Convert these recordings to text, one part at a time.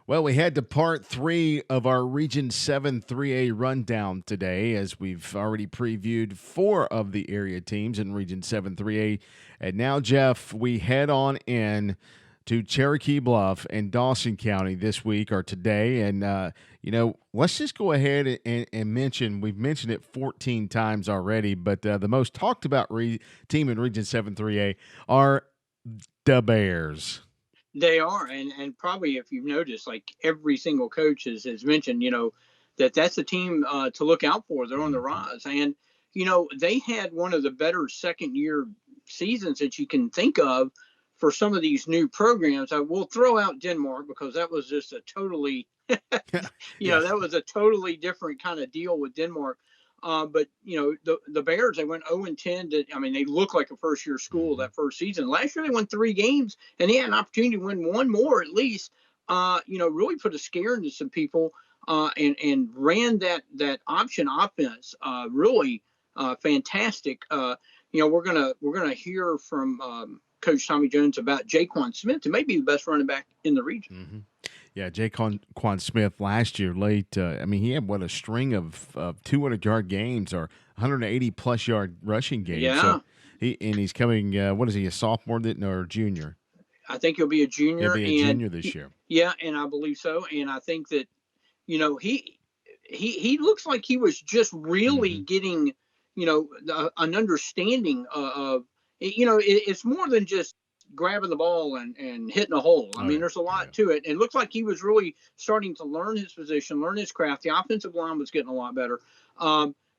Well, we head to part 3 of our Region 7 3A rundown today, as we've already previewed 4 of the area teams in Region 7 3A. And now, Jeff, we head on in to Cherokee Bluff and Dawson County this week or today. And, let's just go ahead and mention, we've mentioned it 14 times already, but the most talked about team in Region 7 3A are the Bears. They are, and probably if you've noticed, like every single coach has mentioned, that's a team to look out for. They're on the rise, and they had one of the better second year seasons that you can think of for some of these new programs. I will throw out Denmark because that was just a totally, Yeah. that was a totally different kind of deal with Denmark. But the Bears, they went 0-10. They look like a first year school that first season. Last year they won 3 games, and they had an opportunity to win one more at least. Really put a scare into some people, and ran that option offense really fantastic. We're gonna hear from Coach Tommy Jones about Jaquan Smith, who may be the best running back in the region. Mm-hmm. Yeah, Jaquan Smith last year late. He had a string of 200-yard games or 180-plus yard rushing games. Yeah. So he's coming. What is he? A sophomore or junior? I think he'll be a junior. He'll be a junior this year. Yeah, and I believe so. And I think that he looks like he was just really getting an understanding of it's more than just grabbing the ball and hitting a hole. There's a lot to it. And it looks like he was really starting to learn his position, learn his craft. The offensive line was getting a lot better.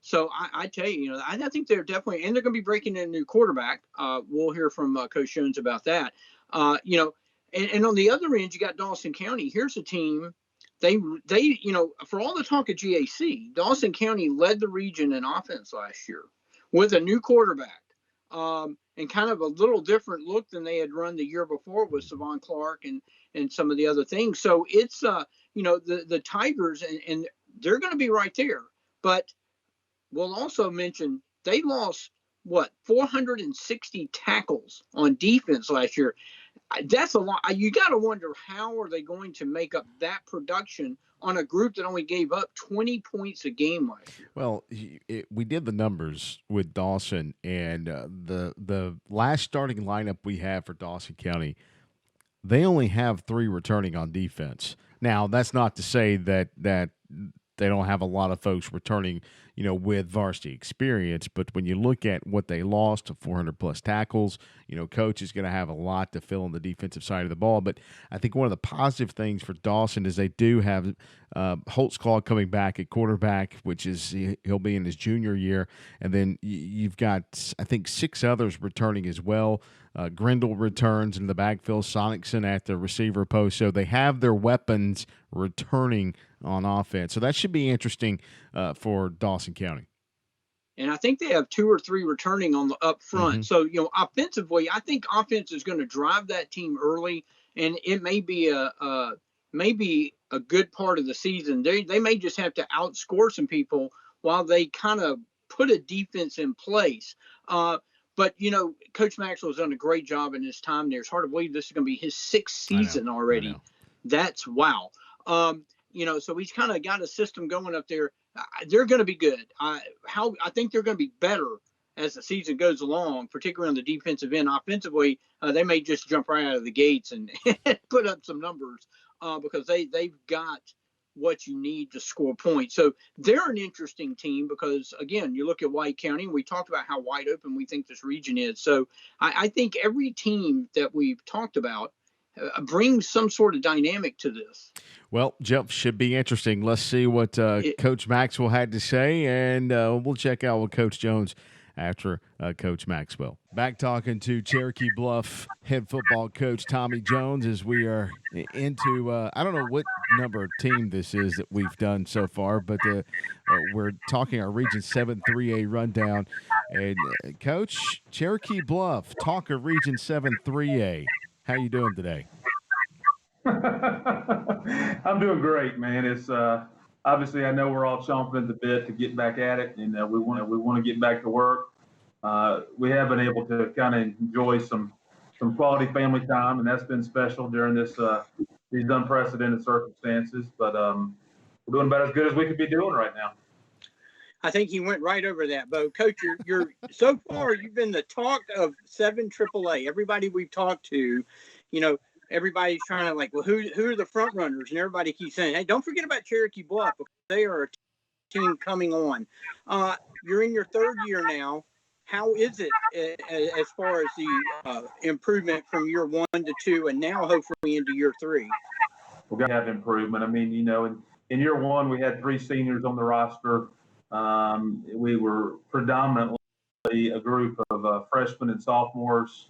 So I tell you, I think they're definitely, and they're going to be breaking in a new quarterback. We'll hear from Coach Jones about that. And on the other end, you got Dawson County. Here's a team. They for all the talk of GAC, Dawson County led the region in offense last year with a new quarterback. And kind of a little different look than they had run the year before with Savon Clark and some of the other things. So it's, the Tigers, and they're going to be right there. But we'll also mention they lost, 460 tackles on defense last year. That's a lot. You got to wonder, how are they going to make up that production on a group that only gave up 20 points a game last year? Well, we did the numbers with Dawson, and the last starting lineup we have for Dawson County, they only have 3 returning on defense. Now, that's not to say that they don't have a lot of folks returning, with varsity experience. But when you look at what they lost to 400-plus tackles, coach is going to have a lot to fill on the defensive side of the ball. But I think one of the positive things for Dawson is they do have Holtzclaw coming back at quarterback, which is he'll be in his junior year. And then you've got, I think, 6 others returning as well. Grindle returns in the backfield, Sonicson at the receiver post. So they have their weapons returning on offense. So that should be interesting for Dawson County. And I think they have 2 or 3 returning on the up front. So, offensively, I think offense is going to drive that team early, and it may be a good part of the season. They may just have to outscore some people while they kind of put a defense in place. But, Coach Maxwell has done a great job in his time there. It's hard to believe this is going to be his 6th season already. That's wow. So he's kind of got a system going up there. They're going to be good. I think they're going to be better as the season goes along, particularly on the defensive end. Offensively, they may just jump right out of the gates and put up some numbers because they've got what you need to score points. So they're an interesting team because, again, you look at White County, and we talked about how wide open we think this region is. So I think every team that we've talked about brings some sort of dynamic to this. Well, Jeff, should be interesting. Let's see what Coach Maxwell had to say, and we'll check out with Coach Jones after Coach Maxwell. Back talking to Cherokee Bluff head football coach Tommy Jones as we are into, I don't know what number team this is that we've done so far, but we're talking our Region 7 3A rundown. And Coach, Cherokee Bluff, talk of Region 7 3A. How you doing today? I'm doing great, man. It's obviously I know we're all chomping at the bit to get back at it, and we want to get back to work. We have been able to kind of enjoy some quality family time, and that's been special during this these unprecedented circumstances. But we're doing about as good as we could be doing right now. I think he went right over that, Bo. Coach, you're so far you've been the talk of 7 AAA. Everybody we've talked to, everybody's trying to well, who are the front runners? And everybody keeps saying, hey, don't forget about Cherokee Bluff because they are a team coming on. You're in your 3rd year now. How is it as far as the improvement from year 1 to 2 and now hopefully into year 3? We're going to have improvement. I mean, in year 1, we had 3 seniors on the roster. We were predominantly a group of freshmen and sophomores.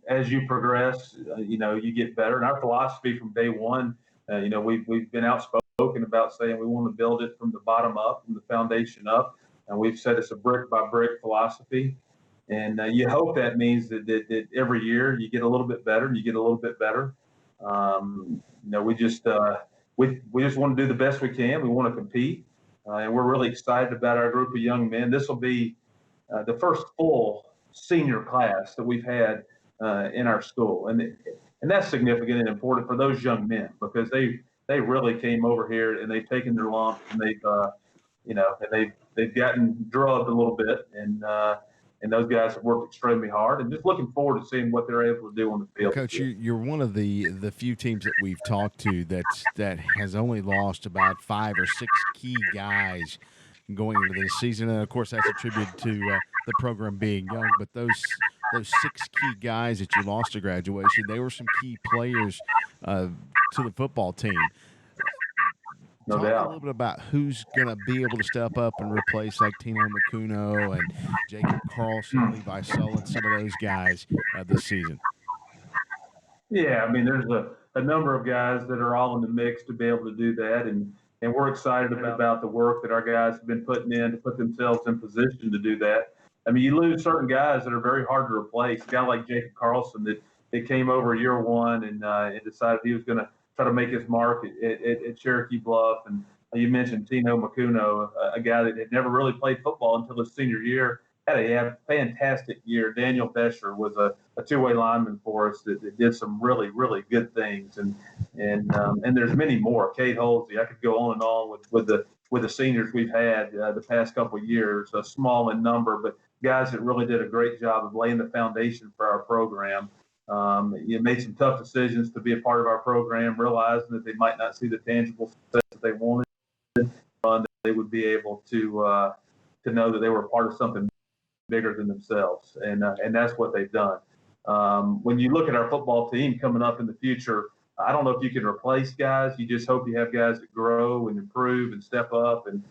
As you progress, you get better. And our philosophy from day one, we've been outspoken about saying we want to build it from the bottom up, from the foundation up. And we've said it's a brick by brick philosophy. And you hope that means that every year you get a little bit better and you get a little bit better. We just want to do the best we can. We want to compete. And we're really excited about our group of young men. This will be the first full senior class that we've had in our school. And that's significant and important for those young men because they really came over here and they've taken their lumps and they've gotten drugged a little bit. And those guys have worked extremely hard, and just looking forward to seeing what they're able to do on the field. Coach, you're one of the few teams that we've talked to that has only lost about 5 or 6 key guys going into this season, and of course that's attributed to the program being young. But those 6 key guys that you lost to graduation, they were some key players to the football team. No Talk doubt. a little bit about who's going to be able to step up and replace like Tino Macuno and Jacob Carlson, Levi Sullen, some of those guys this season. Yeah, I mean, there's a number of guys that are all in the mix to be able to do that, and we're excited about the work that our guys have been putting in to put themselves in position to do that. I mean, you lose certain guys that are very hard to replace. A guy like Jacob Carlson that came over year 1 and decided he was going to try to make his mark at Cherokee Bluff. And you mentioned Tino Macuno, a guy that had never really played football until his senior year. Had a fantastic year. Daniel Bescher was a 2-way lineman for us that did some really, really good things. And there's many more. Kate Holsey, I could go on and on with the seniors we've had the past couple of years, small in number, but guys that really did a great job of laying the foundation for our program. You made some tough decisions to be a part of our program, realizing that they might not see the tangible success that they wanted. That they would be able to know that they were a part of something bigger than themselves, and that's what they've done. When you look at our football team coming up in the future, I don't know if you can replace guys. You just hope you have guys that grow and improve and step up and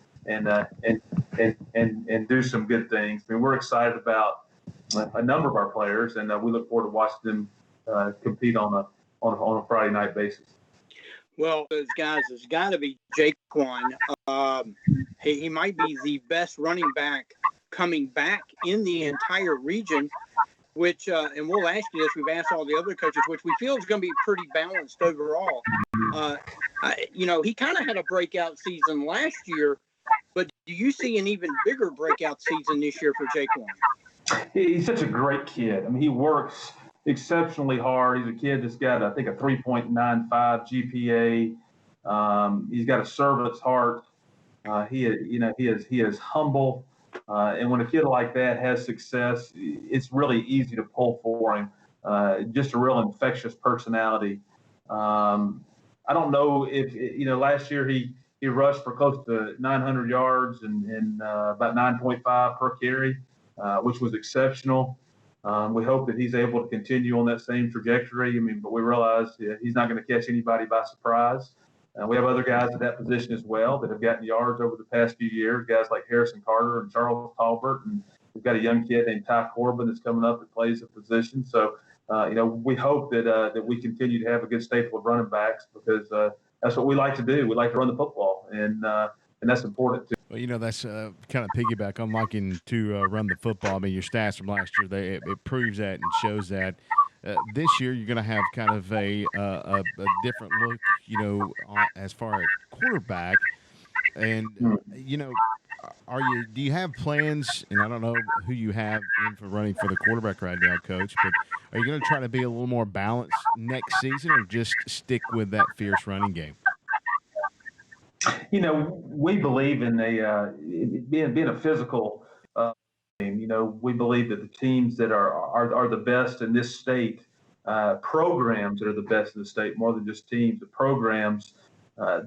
do some good things. I mean, we're excited about a number of our players, and we look forward to watching them compete on a Friday night basis. Well, those guys, there's got to be Jaquan. He might be the best running back coming back in the entire region, which, and we'll ask you this, we've asked all the other coaches, which we feel is going to be pretty balanced overall. He kind of had a breakout season last year, but do you see an even bigger breakout season this year for Jaquan? He's such a great kid. I mean, he works exceptionally hard. He's a kid that's got, I think, a 3.95 GPA. He's got a servant's heart. He is humble. And when a kid like that has success, it's really easy to pull for him. Just a real infectious personality. I don't know if, last year he rushed for close to 900 yards and about 9.5 per carry, which was exceptional. We hope that he's able to continue on that same trajectory. But we realize he's not going to catch anybody by surprise. We have other guys at that position as well that have gotten yards over the past few years, guys like Harrison Carter and Charles Talbert. And we've got a young kid named Ty Corbin that's coming up that plays the position. So, we hope that we continue to have a good staple of running backs because that's what we like to do. We like to run the football, and that's important too. Well, that's kind of piggyback on liking to run the football. I mean, your stats from last year, it proves that and shows that. This year, you're going to have kind of a different look, as far as quarterback. And, are you? Do you have plans? And I don't know who you have in for running for the quarterback right now, Coach. But are you going to try to be a little more balanced next season, or just stick with that fierce running game? We believe in being a physical team. We believe that the teams that are the best in this state, programs that are the best in the state, more than just teams, the programs,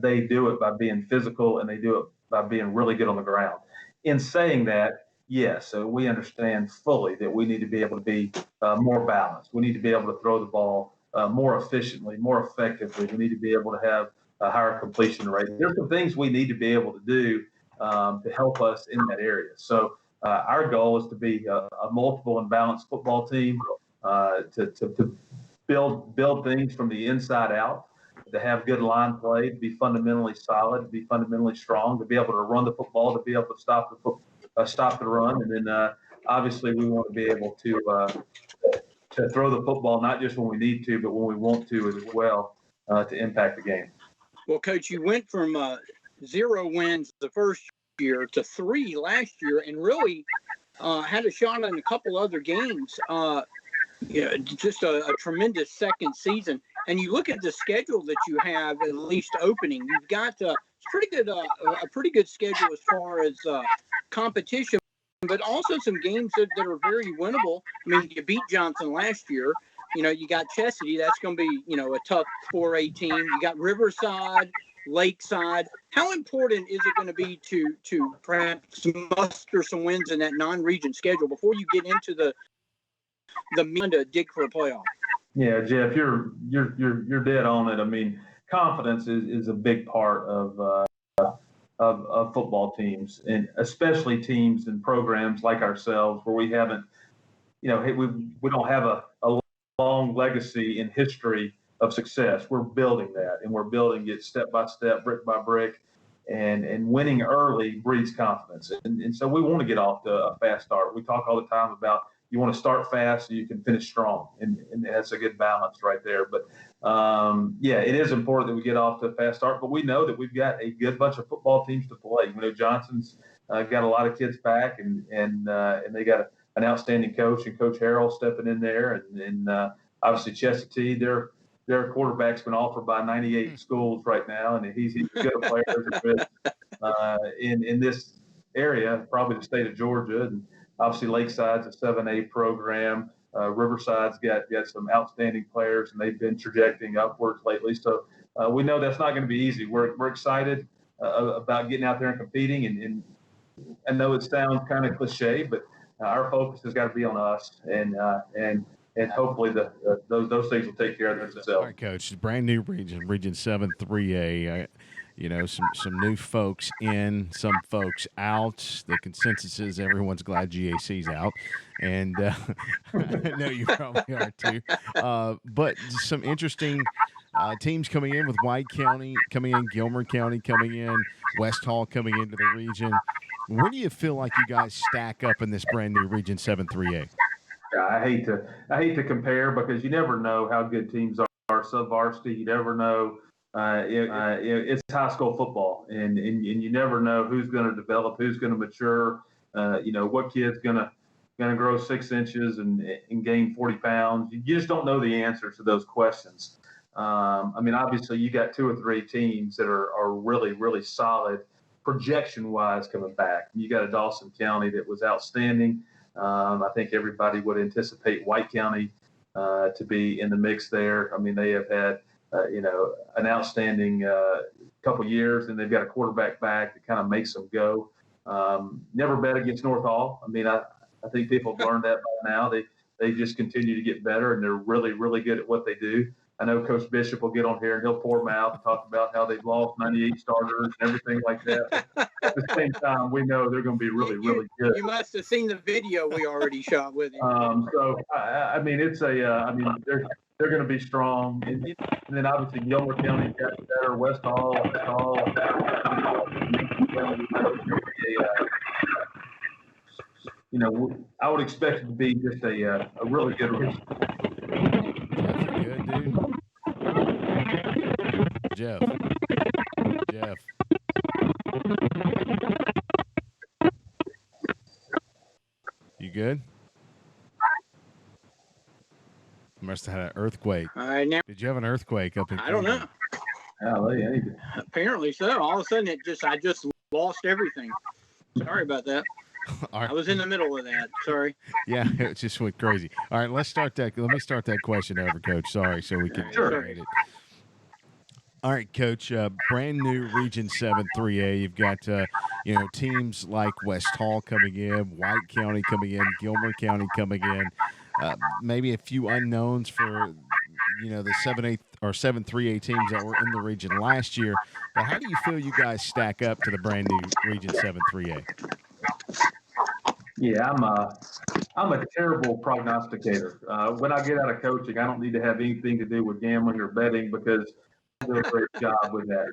they do it by being physical, and they do it by being really good on the ground. In saying that, yes, so we understand fully that we need to be able to be more balanced. We need to be able to throw the ball more efficiently, more effectively. We need to be able to have a higher completion rate. There's some things we need to be able to do to help us in that area. So our goal is to be a multiple and balanced football team, to build things from the inside out, to have good line play, to be fundamentally solid, to be fundamentally strong, to be able to run the football, to be able to stop the run, and then obviously we want to be able to throw the football not just when we need to, but when we want to as well, to impact the game. Well, Coach, you went from 0 wins the first year to 3 last year, and really had a shot in a couple other games. Just a tremendous second season. And you look at the schedule that you have, at least opening. You've got a pretty good schedule as far as competition, but also some games that are very winnable. I mean, you beat Johnson last year. You got Chesadee. That's going to be, a tough 4A team. You got Riverside, Lakeside. How important is it going to be to perhaps muster some wins in that non-region schedule before you get into the to dig for a playoff? Yeah, Jeff, you're dead on it. I mean, confidence is a big part of football teams, and especially teams and programs like ourselves, where we haven't, we don't have a long legacy in history of success. We're building that, and we're building it step by step, brick by brick, and winning early breeds confidence. And so we want to get off to a fast start. We talk all the time about you want to start fast so you can finish strong, and that's a good balance right there. But it is important that we get off to a fast start. But we know that we've got a good bunch of football teams to play. Johnson's got a lot of kids back, and they got an outstanding coach, and Coach Harrell stepping in there, and obviously Chestatee, their quarterback's been offered by 98 schools right now, and he's as good a player as there is in this area, probably the state of Georgia. And obviously Lakeside's a 7A program. Riverside's got some outstanding players, and they've been trajecting upwards lately. So we know that's not going to be easy. We're excited about getting out there and competing, and I know it sounds kind of cliche, but our focus has got to be on us, and hopefully those things will take care of themselves. All right, Coach. Brand new region, Region 7-3A. Some new folks in, some folks out. The consensus is everyone's glad GAC's out, and I know you probably are too. But some interesting teams coming in, with White County coming in, Gilmer County coming in, West Hall coming into the region. Where do you feel like you guys stack up in this brand new Region 7-3A? I hate to compare, because you never know how good teams are. Sub-varsity, you never know. It's high school football, and you never know who's going to develop, who's going to mature. What kid's going to grow 6 inches and gain 40 pounds. You just don't know the answers to those questions. Obviously you got 2 or 3 teams that are really, really solid projection-wise coming back. You got a Dawson County that was outstanding. I think everybody would anticipate White County to be in the mix there. I mean, they have had an outstanding couple years, and they've got a quarterback back that kind of makes them go. Never bet against North Hall. I mean, I think people have learned that by now. They just continue to get better, and they're really, really good at what they do. I know Coach Bishop will get on here and he'll pour them out and talk about how they've lost 98 starters and everything like that. At the same time, we know they're going to be really, really good. You must have seen the video we already shot with him. They're going to be strong. And then obviously Gilmer County got better, West Hall. I would expect it to be just a really good race. Good, dude. Jeff. good? Must have had an earthquake. Now, Did you have an earthquake up in I don't know. Apparently so. All of a sudden, I just lost everything. Sorry about that. Right. I was in the middle of that. Sorry. Yeah, it just went crazy. All right, let's start that. Let me start that question over, Coach. Sorry, so we can read it. All right, Coach. Brand new Region 7-3A. You've got teams like West Hall coming in, White County coming in, Gilmer County coming in. Maybe a few unknowns for the 7-8 or 7-3A teams that were in the region last year. But how do you feel you guys stack up to the brand new Region 7-3A? Yeah, I'm a terrible prognosticator. When I get out of coaching, I don't need to have anything to do with gambling or betting because I do a great job with that.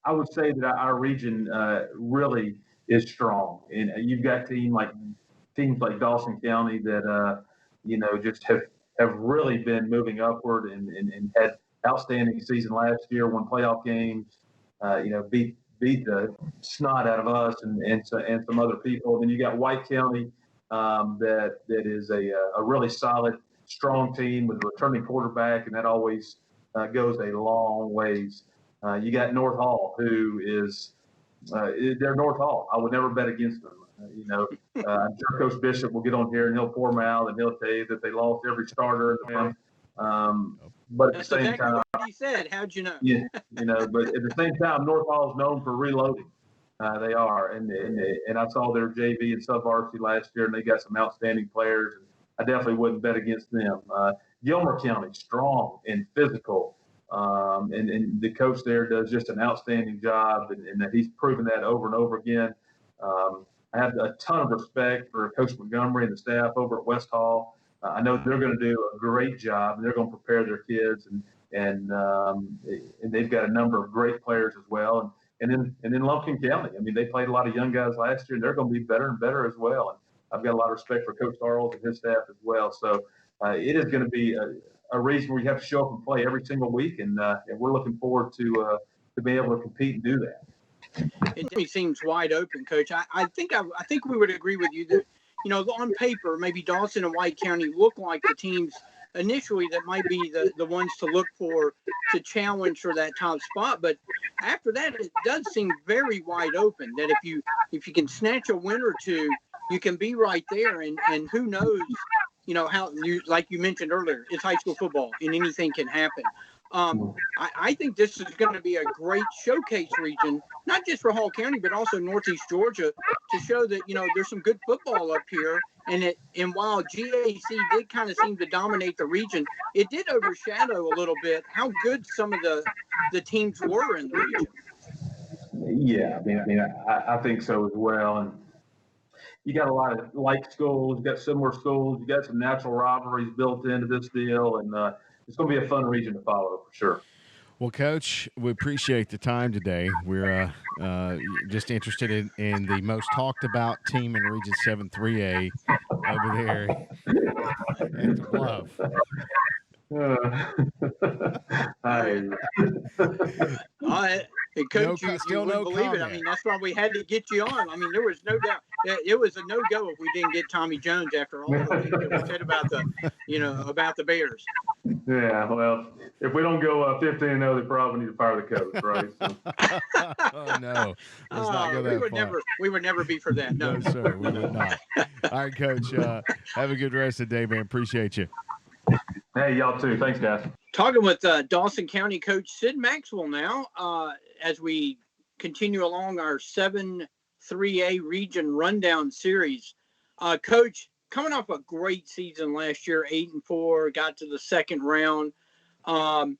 I would say that our region really is strong, and you've got teams like Dawson County that just have really been moving upward and had outstanding season last year, won playoff games, beat the snot out of us and some other people. Then you got White County that is a really solid, strong team with a returning quarterback, and that always goes a long ways. You got North Hall, who is they're North Hall. I would never bet against them. I'm sure Coach Bishop will get on here and he'll pour them out and he'll tell you that they lost every starter in the but at the same time, what he said. How'd you know? Yeah, but at the same time, North Hall is known for reloading. They are, and I saw their JV and sub varsity last year, and they got some outstanding players. And I definitely wouldn't bet against them. Gilmer County, strong and physical, and the coach there does just an outstanding job, and he's proven that over and over again. I have a ton of respect for Coach Montgomery and the staff over at West Hall. I know they're going to do a great job, and they're going to prepare their kids, and they've got a number of great players as well. And then Lumpkin County. I mean, they played a lot of young guys last year, and they're going to be better and better as well. And I've got a lot of respect for Coach Charles and his staff as well. So it is going to be a region where you have to show up and play every single week, and we're looking forward to being able to compete and do that. It definitely seems wide open, Coach. I think we would agree with you that, on paper, maybe Dawson and White County look like the teams initially that might be the ones to look for to challenge for that top spot. But after that, it does seem very wide open that if you can snatch a win or two, you can be right there. And who knows, how like you mentioned earlier, it's high school football and anything can happen. I think this is going to be a great showcase region, not just for Hall County, but also Northeast Georgia, to show that, there's some good football up here. And while GAC did kind of seem to dominate the region, it did overshadow a little bit how good some of the teams were in the region. Yeah, I think so as well. And you got a lot of like schools, you got similar schools, you got some natural rivalries built into this deal, and it's going to be a fun region to follow for sure. Well, Coach, we appreciate the time today. We're just interested in the most talked about team in Region 7-3A over there at the Bluff. Coach, you wouldn't believe comment. it. I mean, that's why we had to get you on. I mean, there was no doubt. It was a no-go if we didn't get Tommy Jones after all the things that we said about the Bears. Yeah, well, if we don't go 15-0, they probably need to fire the coach, right? So. Oh no, let's not go that far. We would never be for that. No, sir, we would not. All right, Coach. Have a good rest of the day, man. Appreciate you. Hey, y'all too. Thanks, guys. Talking with Dawson County coach Sid Maxwell now, as we continue along our 7-3A region rundown series. Coach, coming off a great season last year, 8-4, got to the second round. And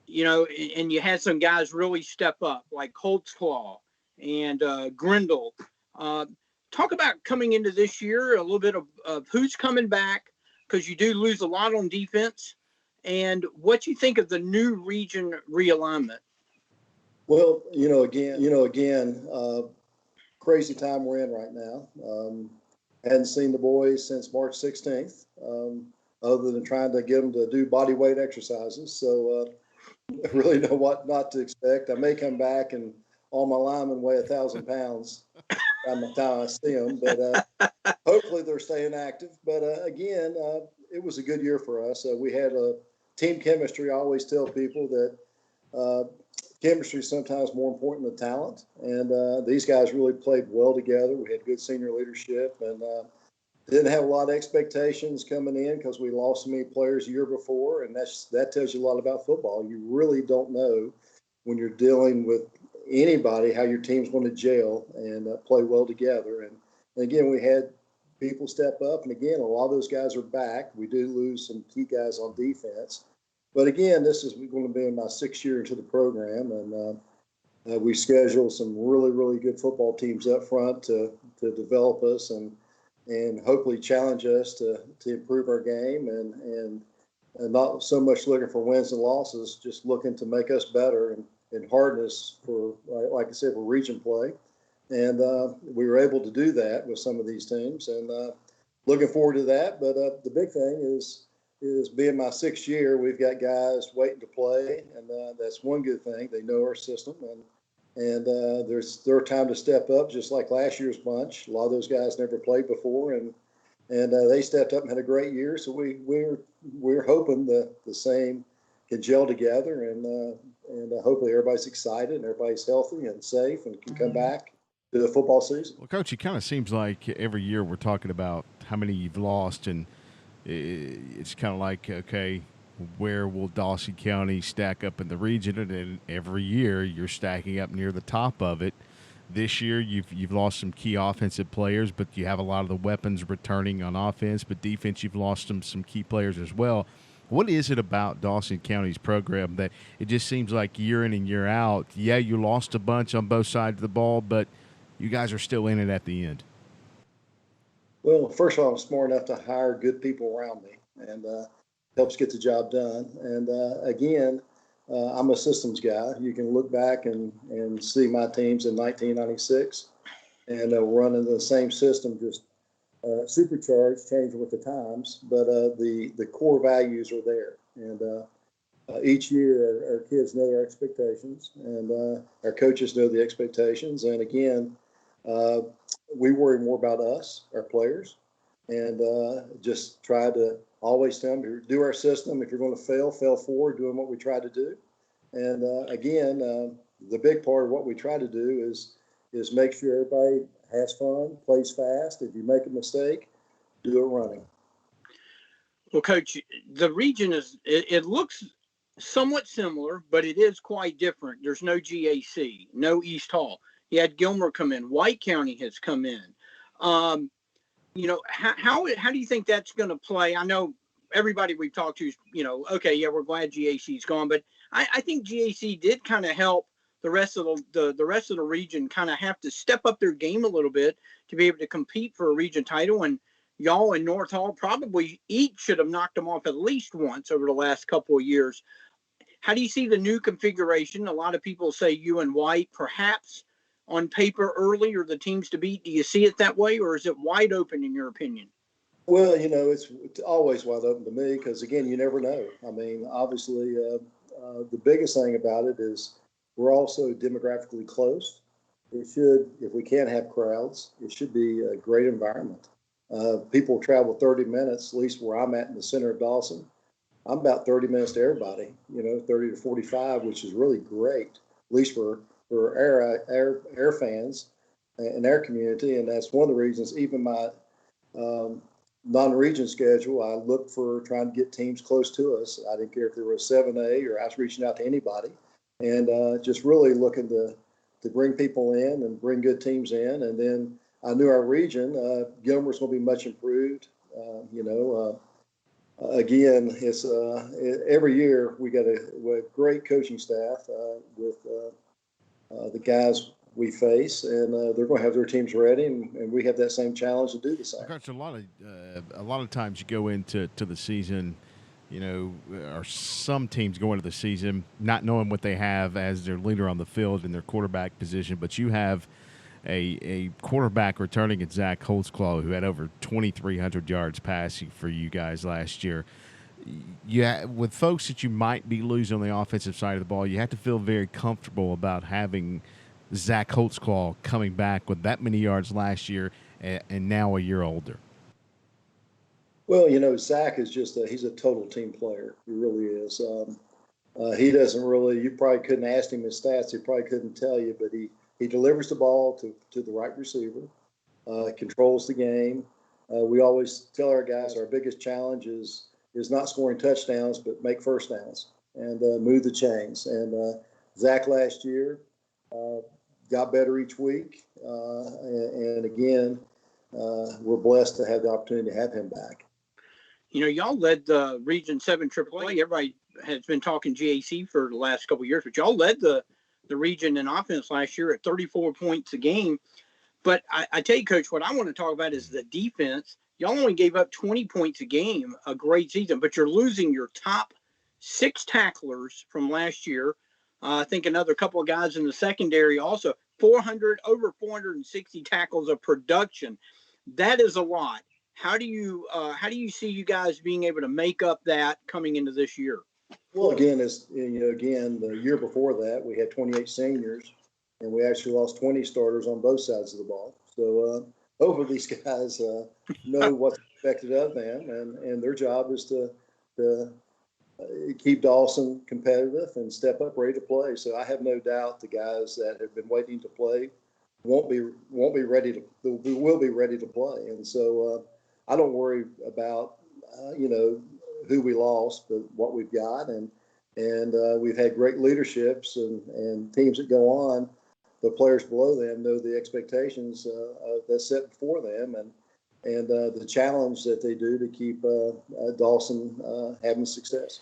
you had some guys really step up, like Holtzclaw and Grindle. Talk about coming into this year, a little bit of who's coming back, because you do lose a lot on defense, and what you think of the new region realignment. Well, again, crazy time we're in right now. Hadn't seen the boys since March 16th, other than trying to get them to do body weight exercises. So I really know what not to expect. I may come back and all my linemen weigh 1,000 pounds. by the time I see them. But hopefully they're staying active. But again, it was a good year for us. We had a team chemistry. I always tell people that chemistry is sometimes more important than talent. And these guys really played well together. We had good senior leadership and didn't have a lot of expectations coming in because we lost so many players the year before. And that tells you a lot about football. You really don't know when you're dealing with anybody how your team's going to gel and play well together. And again, we had people step up. And again, a lot of those guys are back. We do lose some key guys on defense. But again, this is going to be my 6th year into the program. And we scheduled some really, really good football teams up front to develop us and hopefully challenge us to improve our game and not so much looking for wins and losses, just looking to make us better and harden us for, like I said, for region play. And we were able to do that with some of these teams and looking forward to that. But the big thing is being my 6th year, we've got guys waiting to play. And that's one good thing. They know our system and there's their time to step up, just like last year's bunch. A lot of those guys never played before, and they stepped up and had a great year. So we're hoping the same can gel together, and hopefully everybody's excited and everybody's healthy and safe and can come back to the football season. Well, Coach, it kind of seems like every year we're talking about how many you've lost, and it's kind of like, okay, where will Dawson County stack up in the region? And then every year you're stacking up near the top of it. This year you've lost some key offensive players, but you have a lot of the weapons returning on offense. But defense, you've lost some key players as well. What is it about Dawson County's program that it just seems like year in and year out, yeah, you lost a bunch on both sides of the ball, but you guys are still in it at the end? Well, first of all, I'm smart enough to hire good people around me, and helps get the job done. And again, I'm a systems guy. You can look back and see my teams in 1996, and we're running the same system, just supercharged, changing with the times. But the core values are there. And each year, our kids know their expectations, and our coaches know the expectations. And again, we worry more about us, our players, and just try to always tell them to do our system. If you're going to fail forward, doing what we try to do. And again, the big part of what we try to do is make sure everybody has fun, plays fast. If you make a mistake, do it running. Well, Coach, the region it looks somewhat similar, but it is quite different. There's no GAC, no East Hall. You had Gilmer come in. White County has come in. You know, how do you think that's going to play? I know everybody we've talked to is, okay, yeah, we're glad GAC's gone, but I think GAC did kind of help the rest of the rest of the region kind of have to step up their game a little bit to be able to compete for a region title. And y'all in North Hall probably each should have knocked them off at least once over the last couple of years. How do you see the new configuration? A lot of people say you and White perhaps on paper early or the teams to beat. Do you see it that way, or is it wide open in your opinion? Well, it's always wide open to me because, again, you never know. I mean, obviously, the biggest thing about it is we're also demographically close. It should, if we can't have crowds, it should be a great environment. People travel 30 minutes, at least where I'm at in the center of Dawson. I'm about 30 minutes to everybody, 30 to 45, which is really great, at least for air fans in our community. And that's one of the reasons, even my non-region schedule, I looked for trying to get teams close to us. I didn't care if there was 7A or I was reaching out to anybody, and just really looking to bring people in and bring good teams in. And then I knew our region, Gilmer's going to be much improved. Again, it's every year we got a great coaching staff with the guys we face, and they're going to have their teams ready, and we have that same challenge to do the same. Coach, a lot of times you go into the season, or some teams go into the season not knowing what they have as their leader on the field in their quarterback position, but you have a quarterback returning at Zach Holtzclaw, who had over 2,300 yards passing for you guys last year. With folks that you might be losing on the offensive side of the ball, you have to feel very comfortable about having Zach Holtzclaw coming back with that many yards last year and now a year older? Well, Zach is he's a total team player. He really is. He doesn't really, you probably couldn't ask him his stats. He probably couldn't tell you, but he delivers the ball to the right receiver, controls the game. We always tell our guys our biggest challenge is not scoring touchdowns, but make first downs and move the chains. And Zach last year got better each week. And again, we're blessed to have the opportunity to have him back. Y'all led the Region 7 AAA. Everybody has been talking GAC for the last couple of years, but y'all led the region in offense last year at 34 points a game. But I tell you, Coach, what I want to talk about is the defense. Y'all only gave up 20 points a game, a great season, but you're losing your top 6 tacklers from last year. I think another couple of guys in the secondary also. Over 460 tackles of production. That is a lot. How do you see you guys being able to make up that coming into this year? Well, again, the year before that, we had 28 seniors, and we actually lost 20 starters on both sides of the ball. So hopefully these guys know what's expected of them, and their job is to keep Dawson competitive and step up, ready to play. So I have no doubt the guys that have been waiting to play will be ready to play. And so I don't worry about who we lost, but what we've got, and we've had great leaderships and teams that go on. The players below them know the expectations that's set before them, and the challenge that they do to keep Dawson having success.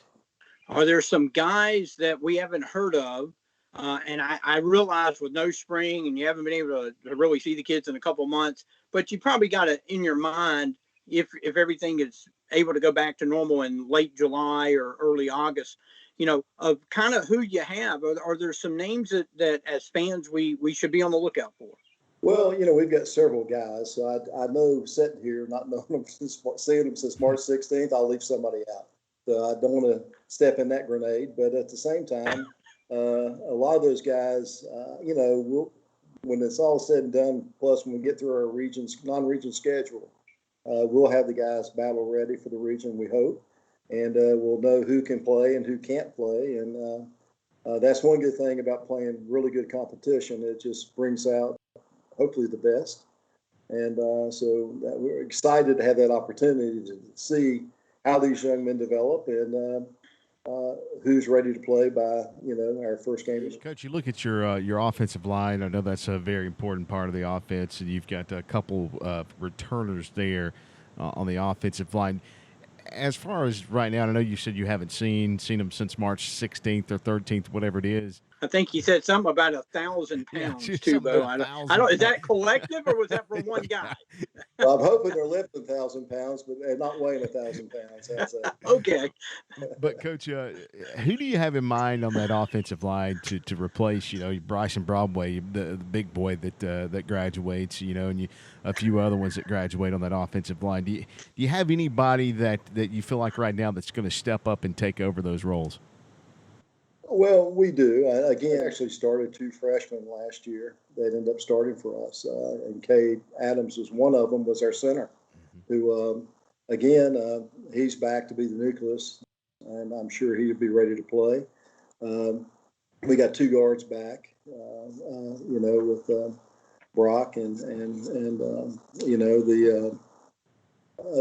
Are there some guys that we haven't heard of? And I realize with no spring and you haven't been able to really see the kids in a couple months, but you probably got it in your mind if everything is able to go back to normal in late July or early August, of kind of who you have. Are there some names that as fans we should be on the lookout for? Well, we've got several guys. So I know sitting here, not knowing them seeing them since March 16th, I'll leave somebody out. So I don't want to step in that grenade. But at the same time, a lot of those guys, when it's all said and done, plus when we get through our non-region schedule, we'll have the guys battle ready for the region, we hope. And we'll know who can play and who can't play. And that's one good thing about playing really good competition. It just brings out, hopefully, the best. And so we're excited to have that opportunity to see how these young men develop and who's ready to play by, our first game. Coach, you look at your offensive line. I know that's a very important part of the offense, and you've got a couple returners there on the offensive line. As far as right now, I know you said you haven't seen them since March 16th or 13th, whatever it is. I think you said something about 1,000 pounds too, Bo. I don't. Is that collective or was that for one guy? Well, I'm hoping they're lifting 1,000 pounds, but they're not weighing 1,000 pounds. Okay. But Coach, who do you have in mind on that offensive line to replace? Bryson Broadway, the big boy that graduates. And a few other ones that graduate on that offensive line. Do you have anybody that you feel like right now that's going to step up and take over those roles? Well, we do. Again, actually started 2 freshmen last year that ended up starting for us. And Cade Adams was one of them, was our center, who, again, he's back to be the nucleus, and I'm sure he'll be ready to play. We got 2 guards back, with Brock and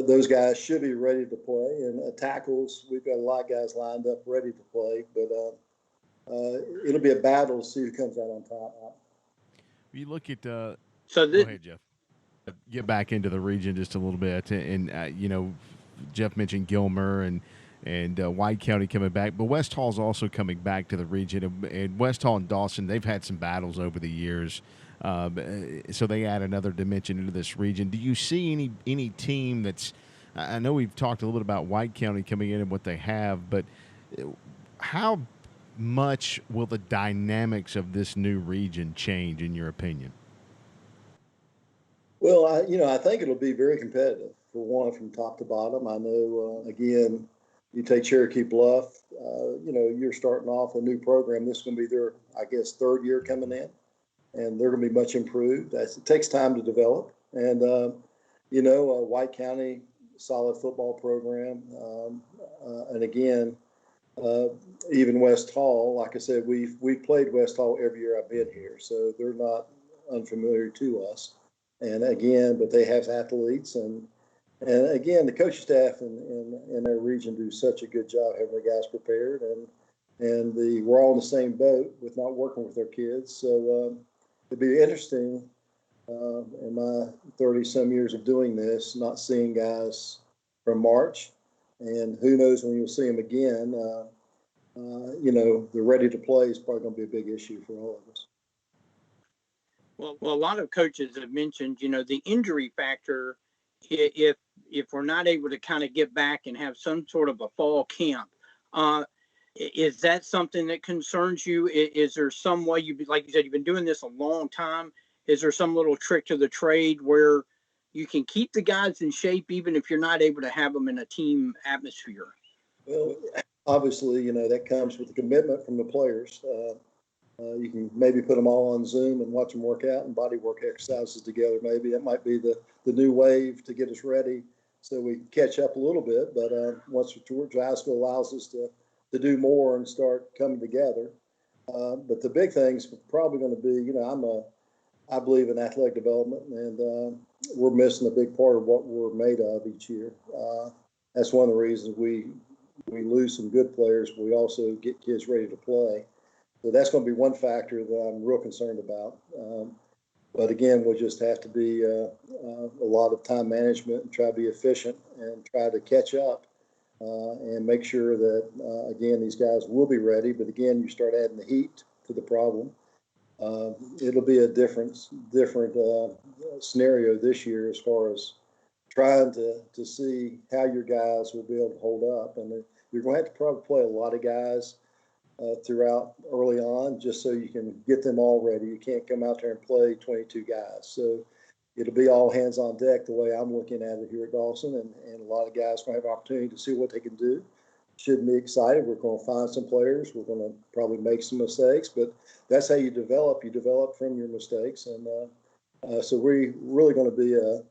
those guys should be ready to play. And tackles, we've got a lot of guys lined up ready to play, but it'll be a battle to see who comes out on top. You look at go ahead, Jeff. Get back into the region just a little bit, and Jeff mentioned Gilmer and White County coming back, but West Hall's also coming back to the region, and West Hall and Dawson, they've had some battles over the years, so they add another dimension into this region. Do you see any team that's? I know we've talked a little bit about White County coming in and what they have, but how much will the dynamics of this new region change, in your opinion? Well, I think it'll be very competitive, for one, from top to bottom. I know, again, you take Cherokee Bluff, you're starting off a new program. This is going to be their, I guess, 3rd year coming in. they're going to be much improved. It takes time to develop. And, White County, solid football program. And again, even West Hall, like I said, we've played West Hall every year I've been here, so they're not unfamiliar to us. And again, but they have athletes, and again, the coaching staff in our region do such a good job having the guys prepared, and we're all in the same boat with not working with our kids. So it'd be interesting in my 30-some years of doing this, not seeing guys from March, and who knows when you'll see them again. They're ready to play is probably going to be a big issue for all of us. Well, a lot of coaches have mentioned, the injury factor. If we're not able to kind of get back and have some sort of a fall camp, is that something that concerns you? Is there some way like you said, you've been doing this a long time? Is there some little trick to the trade where you can keep the guys in shape even if you're not able to have them in a team atmosphere? Well, obviously, that comes with the commitment from the players. You can maybe put them all on Zoom and watch them work out and body work exercises together. Maybe that might be the new wave to get us ready so we can catch up a little bit. But once Georgia High School allows us to do more and start coming together. But the big thing's probably going to be, I believe in athletic development, and we're missing a big part of what we're made of each year. That's one of the reasons we lose some good players, but we also get kids ready to play. So that's going to be one factor that I'm real concerned about. But again, we'll just have to be a lot of time management and try to be efficient and try to catch up and make sure that, again, these guys will be ready. But again, you start adding the heat to the problem. It'll be a different scenario this year as far as trying to see how your guys will be able to hold up. And you're going to have to probably play a lot of guys throughout early on just so you can get them all ready. You can't come out there and play 22 guys. So it'll be all hands on deck the way I'm looking at it here at Dawson, and a lot of guys going to have an opportunity to see what they can do. Shouldn't be excited. We're going to find some players. We're going to probably make some mistakes, but that's how you develop. You develop from your mistakes. And so we're really going to be a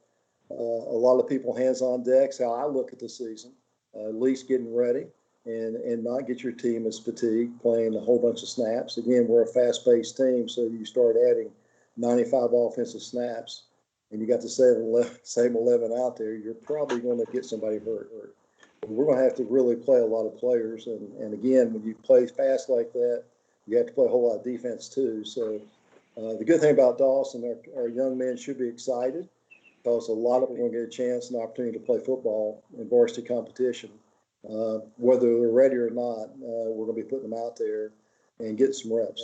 lot of people hands on decks, how I look at the season, at least getting ready. And not get your team as fatigued playing a whole bunch of snaps. Again, we're a fast-paced team, so you start adding 95 offensive snaps, and you got the same 11 out there, you're probably going to get somebody hurt. We're going to have to really play a lot of players, and again, when you play fast like that, you have to play a whole lot of defense too. So the good thing about Dawson, our young men should be excited because a lot of them are going to get a chance and opportunity to play football in varsity competition. Whether they're ready or not, we're going to be putting them out there and getting some reps.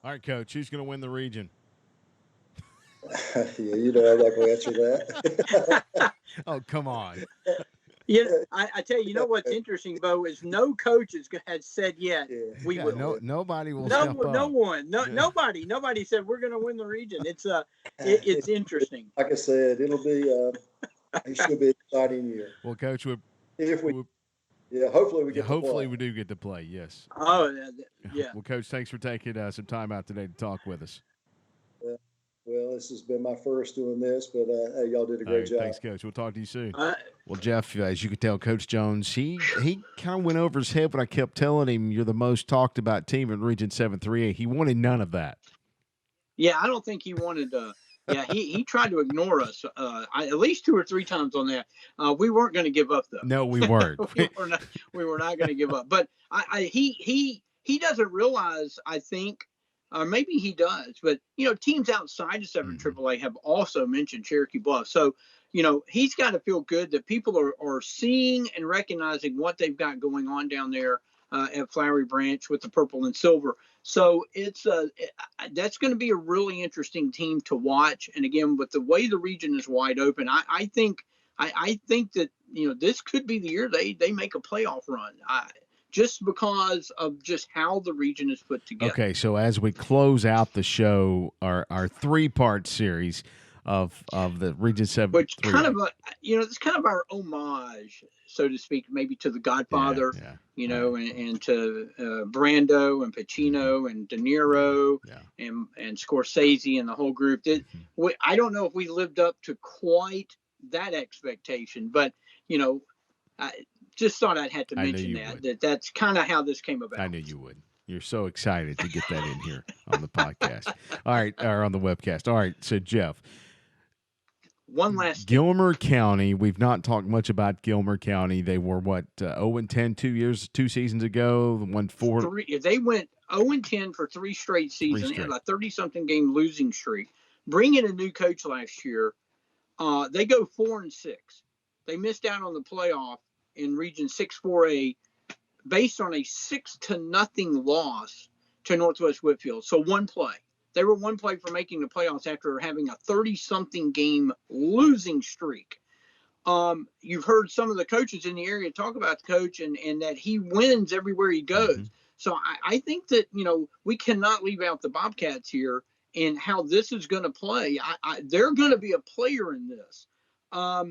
All right, Coach, who's going to win the region? Yeah, I'm not going to answer that. Oh, come on. I tell you, what's interesting, Bo, is no coach has said yet we will. Nobody will. Nobody said we're going to win the region. It's interesting. Like I said, it should be an exciting year. Well, Coach, hopefully we get. Hopefully we do get to play. Yes. Oh, yeah. Well, Coach, thanks for taking some time out today to talk with us. Well, this has been my first doing this, but hey, y'all did a great job. Thanks, Coach. We'll talk to you soon. Well, Jeff, as you can tell, Coach Jones, he kind of went over his head when I kept telling him you're the most talked about team in Region 7-3A. He wanted none of that. Yeah, I don't think he wanted. He tried to ignore us at least 2 or 3 times on that. We weren't going to give up, though. No, we weren't. we were not going to give up. But he doesn't realize, I think. Maybe he does, but teams outside of 7 AAA have also mentioned Cherokee Bluff. So, he's got to feel good that people are seeing and recognizing what they've got going on down there at Flowery Branch with the purple and silver. So it's that's going to be a really interesting team to watch. And again, with the way the region is wide open, I think that this could be the year they make a playoff run. Just because of just how the region is put together. Okay, so as we close out the show, our 3-part series, of the Region 7. Which kind of it's kind of our homage, so to speak, maybe to The Godfather, and to Brando and Pacino and De Niro and Scorsese and the whole group. I don't know if we lived up to quite that expectation, but I just thought I'd had to mention that's kind of how this came about. I knew you would. You're so excited to get that in here on the podcast. All right, or on the webcast. All right, so Jeff. One last Gilmer County. We've not talked much about Gilmer County. They were 0-10 2 seasons ago. They went 0-10 for 3 straight seasons and a 30-something game losing streak. Bringing a new coach last year, they go 4-6. They missed out on the playoff in Region 6-4A based on a 6-0 loss to Northwest Whitfield. So one play. They were one play for making the playoffs after having a 30-something game losing streak. You've heard some of the coaches in the area talk about the coach and that he wins everywhere he goes. Mm-hmm. So I think that, we cannot leave out the Bobcats here and how this is going to play. They're going to be a player in this. Now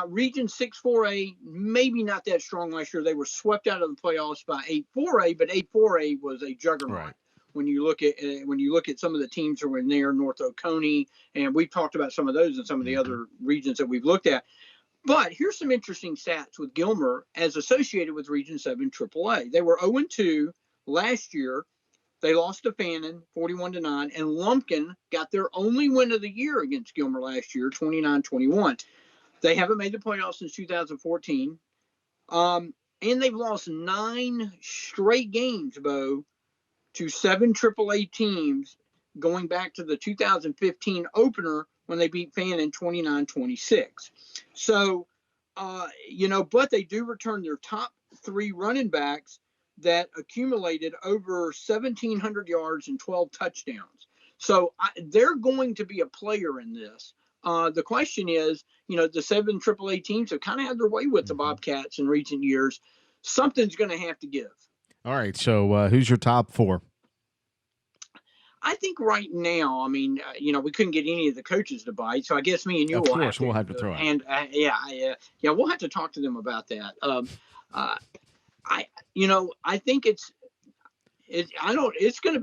Region 6-4A, maybe not that strong last year. They were swept out of the playoffs by 8-4A, but 8-4A was a juggernaut. Right. When you look at some of the teams that were in there, North Oconee, and we've talked about some of those in some of the other regions that we've looked at. But here's some interesting stats with Gilmer as associated with Region 7 AAA. They were 0-2 last year. They lost to Fannin 41-9, and Lumpkin got their only win of the year against Gilmer last year, 29-21. They haven't made the playoffs since 2014, and they've lost 9 straight games, Bo, to 7 AAA teams going back to the 2015 opener when they beat Fannin 29-26. So, but they do return their top 3 running backs that accumulated over 1,700 yards and 12 touchdowns. So they're going to be a player in this. The question is, the 7 AAA teams have kind of had their way with the Bobcats in recent years. Something's going to have to give. All right, so who's your top 4? I think right now, we couldn't get any of the coaches to bite, so I guess me and you will have to throw out. And we'll have to talk to them about that. I think it's going to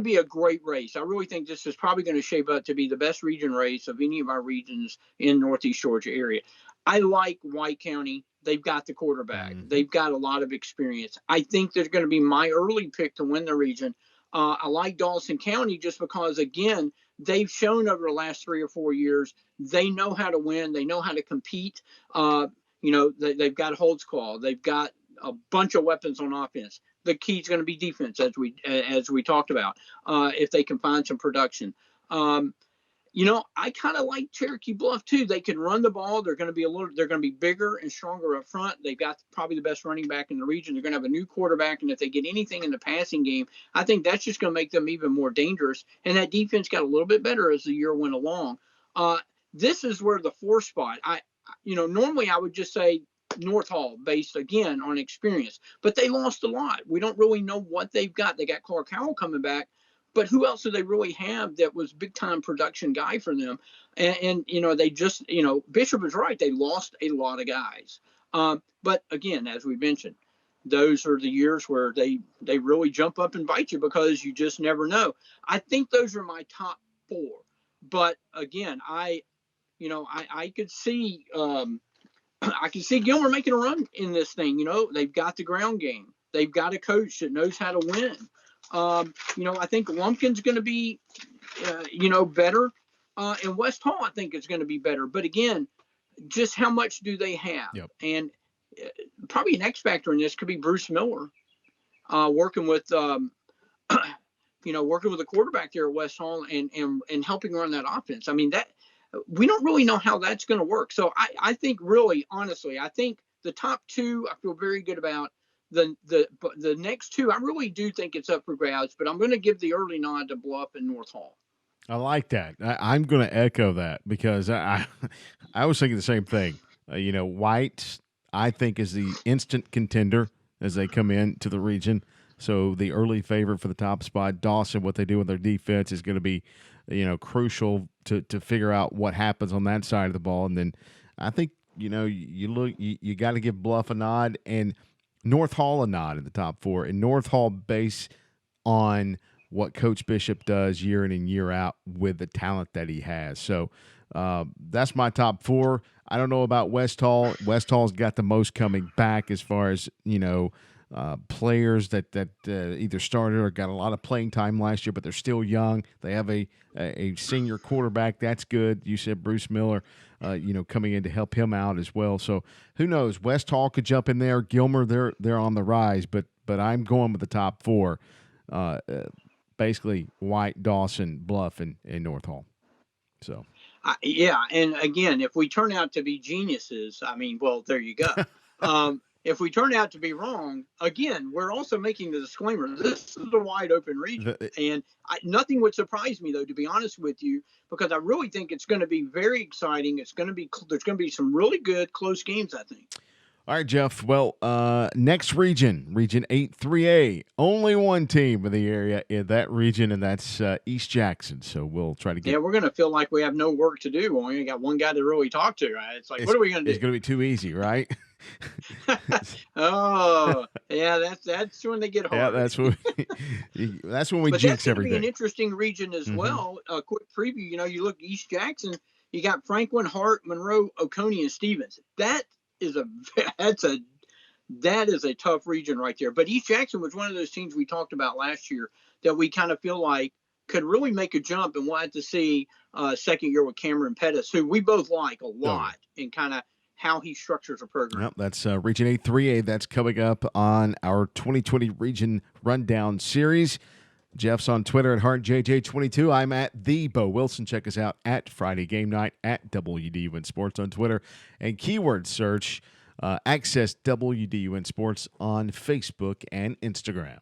be a great race. I really think this is probably going to shape up to be the best region race of any of our regions in Northeast Georgia area. I like White County. They've got the quarterback. Mm-hmm. They've got a lot of experience. I think they're going to be my early pick to win the region. I like Dawson County just because, again, they've shown over the last 3 or 4 years they know how to win. They know how to compete. They've got Holtzclaw. They've got a bunch of weapons on offense. The key is going to be defense, as we talked about, if they can find some production. I kind of like Cherokee Bluff too. They can run the ball. They're going to be bigger and stronger up front. They've got probably the best running back in the region. They're going to have a new quarterback, and if they get anything in the passing game, I think that's just going to make them even more dangerous. And that defense got a little bit better as the year went along. This is where the 4 spot. Normally I would just say North Hall based again on experience, but they lost a lot. We don't really know what they've got. They got Clark Howell coming back. But who else do they really have that was big time production guy for them? And they just, Bishop is right. They lost a lot of guys. But again, as we mentioned, those are the years where they really jump up and bite you because you just never know. I think those are my top 4. But again, I could see Gilmer making a run in this thing. They've got the ground game. They've got a coach that knows how to win. I think Lumpkin's going to be, better. And West Hall, I think, is going to be better. But again, just how much do they have? Yep. And probably an X factor in this could be Bruce Miller, working with the quarterback there at West Hall and helping run that offense. That we don't really know how that's going to work. So I think really, honestly, I think the top 2 I feel very good about. The next 2, I really do think it's up for grabs, but I'm going to give the early nod to Bluff and North Hall. I like that. I'm going to echo that because I was thinking the same thing. White, I think, is the instant contender as they come into the region. So the early favorite for the top spot. Dawson, what they do with their defense is going to be crucial to figure out what happens on that side of the ball. And then I think, you got to give Bluff a nod and North Hall a nod in the top 4. And North Hall based on what Coach Bishop does year in and year out with the talent that he has. So that's my top 4. I don't know about West Hall. West Hall's got the most coming back as far as, players that either started or got a lot of playing time last year, but they're still young. They have a senior quarterback. That's good. You said Bruce Miller, coming in to help him out as well. So who knows? West Hall could jump in there. Gilmer, they're on the rise, but I'm going with the top 4. Basically White, Dawson, Bluff, and North Hall. So. Yeah, and again, if we turn out to be geniuses, well, there you go. If we turn out to be wrong, again, we're also making the disclaimer, this is a wide open region. And nothing would surprise me, though, to be honest with you, because I really think it's going to be very exciting. There's going to be some really good close games, I think. All right, Jeff. Well, next region, Region 8-3A. Only one team in the area in that region, and that's East Jackson. So we'll try to get. Yeah, we're going to feel like we have no work to do. We only got one guy to really talk to, right? It's like, what are we going to do? It's going to be too easy, right? Oh, yeah, that's when they get hard. Yeah, that's when we but jinx everything. But that's going to be an interesting region as well. A quick preview. You look East Jackson. You got Franklin, Hart, Monroe, Oconee, and Stevens. That is a tough region right there. But East Jackson was one of those teams we talked about last year that we kind of feel like could really make a jump, and we'll have to see second year with Cameron Pettis, who we both like a lot, and kind of how he structures a program. Yep, that's Region 8-3A. That's coming up on our 2020 Region Rundown series. Jeff's on Twitter at HartJJ22. I'm at the Bo Wilson. Check us out at Friday Game Night at WDUN Sports on Twitter. And keyword search, access WDUN Sports on Facebook and Instagram.